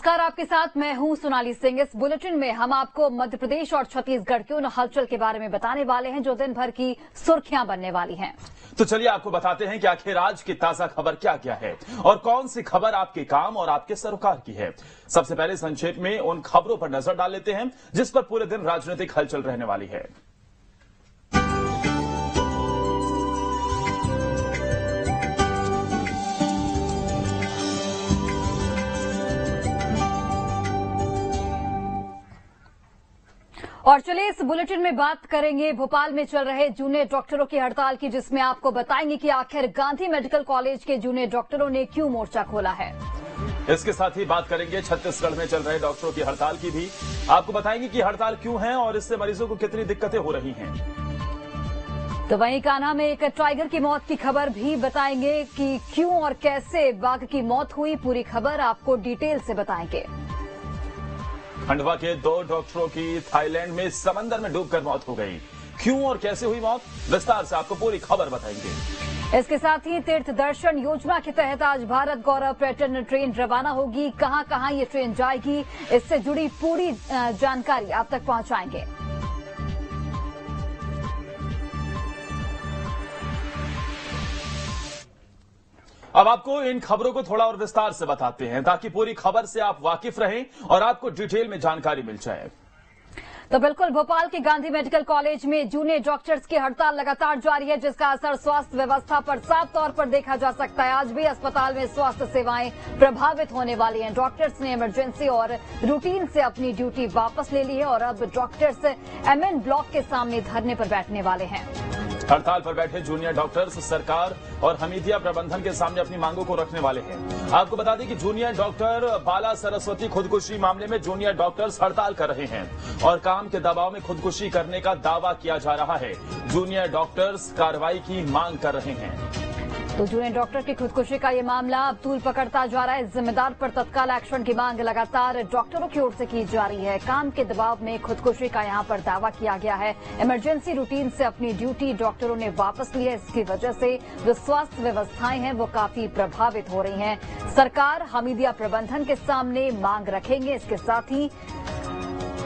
नमस्कार, आपके साथ मैं हूं सोनाली सिंह। इस बुलेटिन में हम आपको मध्य प्रदेश और छत्तीसगढ़ के उन हलचल के बारे में बताने वाले हैं जो दिन भर की सुर्खियां बनने वाली हैं। तो चलिए आपको बताते हैं कि आखिर आज की ताजा खबर क्या क्या है और कौन सी खबर आपके काम और आपके सरोकार की है। सबसे पहले संक्षेप में उन खबरों पर नजर डाल लेते हैं जिस पर पूरे दिन राजनीतिक हलचल रहने वाली है। और चलिए इस बुलेटिन में बात करेंगे भोपाल में चल रहे जूनियर डॉक्टरों की हड़ताल की, जिसमें आपको बताएंगे कि आखिर गांधी मेडिकल कॉलेज के जूनियर डॉक्टरों ने क्यों मोर्चा खोला है। इसके साथ ही बात करेंगे छत्तीसगढ़ में चल रहे डॉक्टरों की हड़ताल की भी। आपको बताएंगे कि हड़ताल क्यों है और इससे मरीजों को कितनी दिक्कतें हो रही हैं। तो वहीं कान्हा में एक टाइगर की मौत की खबर भी बताएंगे कि क्यों और कैसे बाघ की मौत हुई। पूरी खबर आपको डिटेल से बताएंगे। खंडवा के 2 डॉक्टरों की थाईलैंड में समंदर में डूबकर मौत हो गई। क्यों और कैसे हुई मौत, विस्तार से आपको पूरी खबर बताएंगे। इसके साथ ही तीर्थ दर्शन योजना के तहत आज भारत गौरव पर्यटन ट्रेन रवाना होगी। कहां कहां ये ट्रेन जाएगी, इससे जुड़ी पूरी जानकारी आप तक पहुंचाएंगे। अब आपको इन खबरों को थोड़ा और विस्तार से बताते हैं ताकि पूरी खबर से आप वाकिफ रहें और आपको डिटेल में जानकारी मिल जाए। तो बिल्कुल, भोपाल के गांधी मेडिकल कॉलेज में जूनियर डॉक्टर्स की हड़ताल लगातार जारी है, जिसका असर स्वास्थ्य व्यवस्था पर साफ तौर पर देखा जा सकता है। आज भी अस्पताल में स्वास्थ्य सेवाएं प्रभावित होने वाली हैं। डॉक्टर्स ने इमरजेंसी और रूटीन से अपनी ड्यूटी वापस ले ली है और अब डॉक्टर्स एमएन ब्लॉक के सामने धरने पर बैठने वाले हैं। हड़ताल पर बैठे जूनियर डॉक्टर्स सरकार और हमीदिया प्रबंधन के सामने अपनी मांगों को रखने वाले हैं। आपको बता दें कि जूनियर डॉक्टर बाला सरस्वती खुदकुशी मामले में जूनियर डॉक्टर्स हड़ताल कर रहे हैं और काम के दबाव में खुदकुशी करने का दावा किया जा रहा है। जूनियर डॉक्टर्स कार्रवाई की मांग कर रहे हैं। तो जूनियर डॉक्टर की खुदकुशी का ये मामला अब तूल पकड़ता जा रहा है। जिम्मेदार पर तत्काल एक्शन की मांग लगातार डॉक्टरों की ओर से की जा रही है। काम के दबाव में खुदकुशी का यहां पर दावा किया गया है। इमरजेंसी रूटीन से अपनी ड्यूटी डॉक्टरों ने वापस ली है। इसकी वजह से जो स्वास्थ्य व्यवस्थाएं हैं वो काफी प्रभावित हो रही हैं। सरकार हमीदिया प्रबंधन के सामने मांग रखेंगे। इसके साथ ही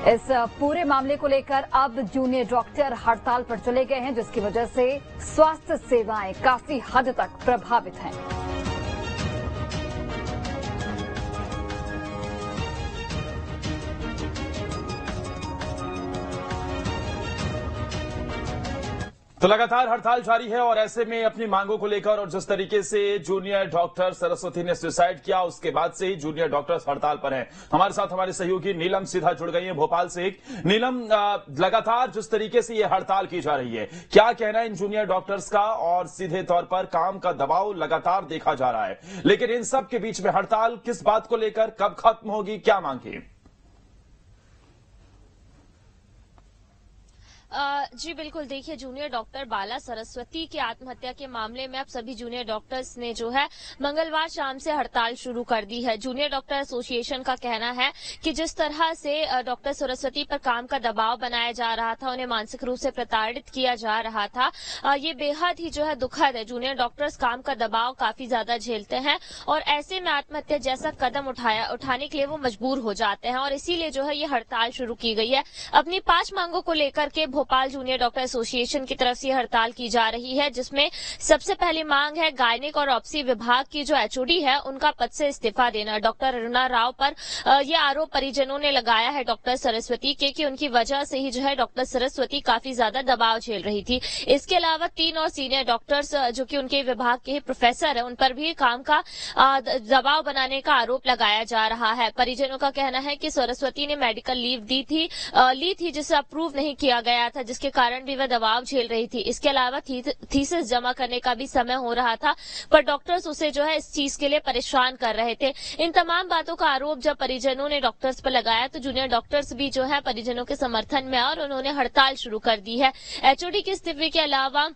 इस पूरे मामले को लेकर अब जूनियर डॉक्टर हड़ताल पर चले गए हैं, जिसकी वजह से स्वास्थ्य सेवाएं काफी हद तक प्रभावित हैं। तो लगातार हड़ताल जारी है और ऐसे में अपनी मांगों को लेकर और जिस तरीके से जूनियर डॉक्टर सरस्वती ने सुसाइड किया उसके बाद से ही जूनियर डॉक्टर्स हड़ताल पर हैं। हमारे साथ हमारे सहयोगी नीलम सीधा जुड़ गई है भोपाल से। नीलम, लगातार जिस तरीके से ये हड़ताल की जा रही है, क्या कहना है इन जूनियर डॉक्टर्स का? और सीधे तौर पर काम का दबाव लगातार देखा जा रहा है, लेकिन इन सब के बीच में हड़ताल किस बात को लेकर, कब खत्म होगी, क्या मांगे? जी बिल्कुल, देखिए जूनियर डॉक्टर बाला सरस्वती की आत्महत्या के मामले में अब सभी जूनियर डॉक्टर्स ने जो है मंगलवार शाम से हड़ताल शुरू कर दी है। जूनियर डॉक्टर एसोसिएशन का कहना है कि जिस तरह से डॉक्टर सरस्वती पर काम का दबाव बनाया जा रहा था, उन्हें मानसिक रूप से प्रताड़ित किया जा रहा था, ये बेहद ही जो है दुखद है। जूनियर डॉक्टर्स काम का दबाव काफी ज्यादा झेलते हैं और ऐसे में आत्महत्या जैसा कदम उठाने के लिए वो मजबूर हो जाते हैं और इसीलिए जो है ये हड़ताल शुरू की गई है। अपनी 5 मांगों को लेकर के भोपाल जूनियर डॉक्टर एसोसिएशन की तरफ से हड़ताल की जा रही है, जिसमें सबसे पहली मांग है गायनिक और ऑप्सी विभाग की जो एचओडी है उनका पद से इस्तीफा देना। डॉक्टर अरुणा राव पर यह आरोप परिजनों ने लगाया है डॉक्टर सरस्वती के कि उनकी वजह से ही जो है डॉक्टर सरस्वती काफी ज्यादा दबाव झेल रही थी। इसके अलावा 3 और सीनियर डॉक्टर्स जो कि उनके विभाग के प्रोफेसर है, उन पर भी काम का दबाव बनाने का आरोप लगाया जा रहा है। परिजनों का कहना है कि सरस्वती ने मेडिकल लीव ली थी जिसे अप्रूव नहीं किया गया था, जिसके कारण भी वह दबाव झेल रही थी। इसके अलावा थीसिस जमा करने का भी समय हो रहा था, पर डॉक्टर्स उसे जो है इस चीज के लिए परेशान कर रहे थे। इन तमाम बातों का आरोप जब परिजनों ने डॉक्टर्स पर लगाया तो जूनियर डॉक्टर्स भी जो है परिजनों के समर्थन में और उन्होंने हड़ताल शुरू कर दी है। एचओडी के इस्तीफे के अलावा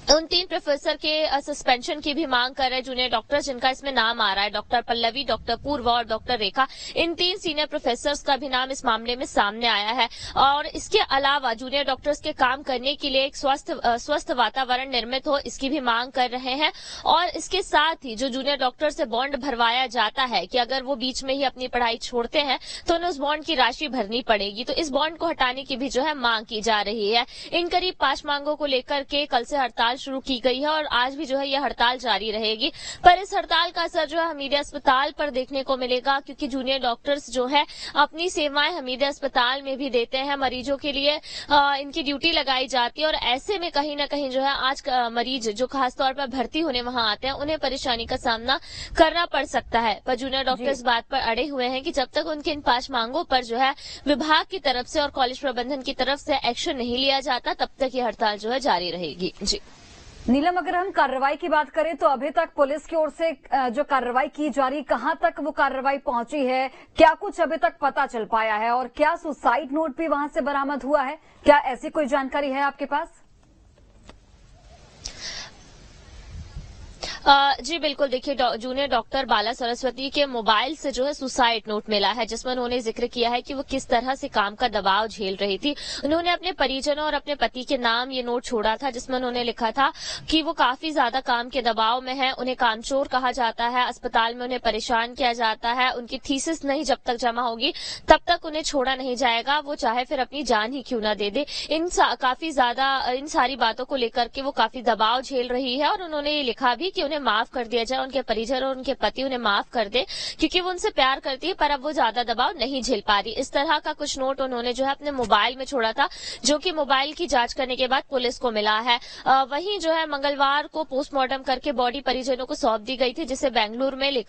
उन 3 प्रोफेसर के सस्पेंशन की भी मांग कर रहे जूनियर डॉक्टर्स, जिनका इसमें नाम आ रहा है। डॉक्टर पल्लवी, डॉक्टर पूर्वा और डॉक्टर रेखा, इन 3 सीनियर प्रोफेसर्स का भी नाम इस मामले में सामने आया है। और इसके अलावा जूनियर डॉक्टर्स के काम करने के लिए एक स्वस्थ वातावरण निर्मित हो, इसकी भी मांग कर रहे हैं। और इसके साथ ही जो जूनियर डॉक्टर से बॉन्ड भरवाया जाता है कि अगर वो बीच में ही अपनी पढ़ाई छोड़ते हैं तो उन्हें उस बॉन्ड की राशि भरनी पड़ेगी, तो इस बॉन्ड को हटाने की भी जो है मांग की जा रही है। इन करीब 5 मांगों को लेकर के कल से हड़ताल शुरू की गई है और आज भी जो है यह हड़ताल जारी रहेगी। पर इस हड़ताल का असर जो है हमीदिया अस्पताल पर देखने को मिलेगा, क्योंकि जूनियर डॉक्टर्स जो है अपनी सेवाएं हमीदिया अस्पताल में भी देते हैं। मरीजों के लिए इनकी ड्यूटी लगाई जाती है और ऐसे में कहीं न कहीं जो है आज मरीज जो खासतौर पर भर्ती होने वहां आते हैं उन्हें परेशानी का सामना करना पड़ सकता है। पर जूनियर डॉक्टर्स बात पर अड़े हुए हैं कि जब तक उनके इन 5 मांगों पर जो है विभाग की तरफ से और कॉलेज प्रबंधन की तरफ से एक्शन नहीं लिया जाता, तब तक ये हड़ताल जो है जारी रहेगी। जी नीलम, अगर हम कार्रवाई की बात करें तो अभी तक पुलिस की ओर से जो कार्रवाई की जा रही, कहां तक वो कार्रवाई पहुंची है, क्या कुछ अभी तक पता चल पाया है और क्या सुसाइड नोट भी वहां से बरामद हुआ है? क्या ऐसी कोई जानकारी है आपके पास? जी बिल्कुल, देखिए जूनियर डॉक्टर बाला सरस्वती के मोबाइल से जो है सुसाइड नोट मिला है, जिसमें उन्होंने जिक्र किया है कि वो किस तरह से काम का दबाव झेल रही थी। उन्होंने अपने परिजनों और अपने पति के नाम ये नोट छोड़ा था, जिसमें उन्होंने लिखा था कि वो काफी ज्यादा काम के दबाव में है, उन्हें कामचोर कहा जाता है, अस्पताल में उन्हें परेशान किया जाता है, उनकी थीसिस नहीं जब तक जमा होगी तब तक उन्हें छोड़ा नहीं जाएगा, वो चाहे फिर अपनी जान ही क्यों न दे दे। काफी ज्यादा इन सारी बातों को लेकर के वो काफी दबाव झेल रही है और उन्होंने ये लिखा भी कि उन्हें माफ कर दिया जाए, उनके परिजन और उनके पति उन्हें माफ कर दे, क्योंकि वो उनसे प्यार करती है पर अब वो ज्यादा दबाव नहीं झेल पा रही। इस तरह का कुछ नोट उन्होंने जो है अपने मोबाइल में छोड़ा था, जो कि मोबाइल की जांच करने के बाद पुलिस को मिला है। वहीं जो है मंगलवार को पोस्टमार्टम करके बॉडी परिजनों को सौंप दी गई थी, जिसे बेंगलुरु में ले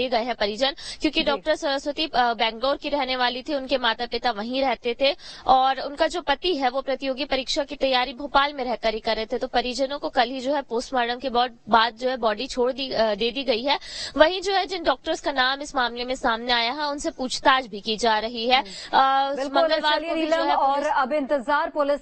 गए हैं परिजन, क्योंकि डॉक्टर सरस्वती बेंगलोर की रहने वाली थी, उनके माता पिता वहीं रहते थे और उनका जो पति है वो प्रतियोगी परीक्षा की तैयारी भोपाल में रहकर ही कर रहे थे। तो परिजनों को कल ही जो है पोस्टमार्टम के बाद जो है बॉडी दे दी गई है। वहीं जो है जिन डॉक्टर्स का नाम इस मामले में सामने आया है उनसे पूछताछ भी की जा रही है। मंगलवार को भी जो है और अब इंतजार पुलिस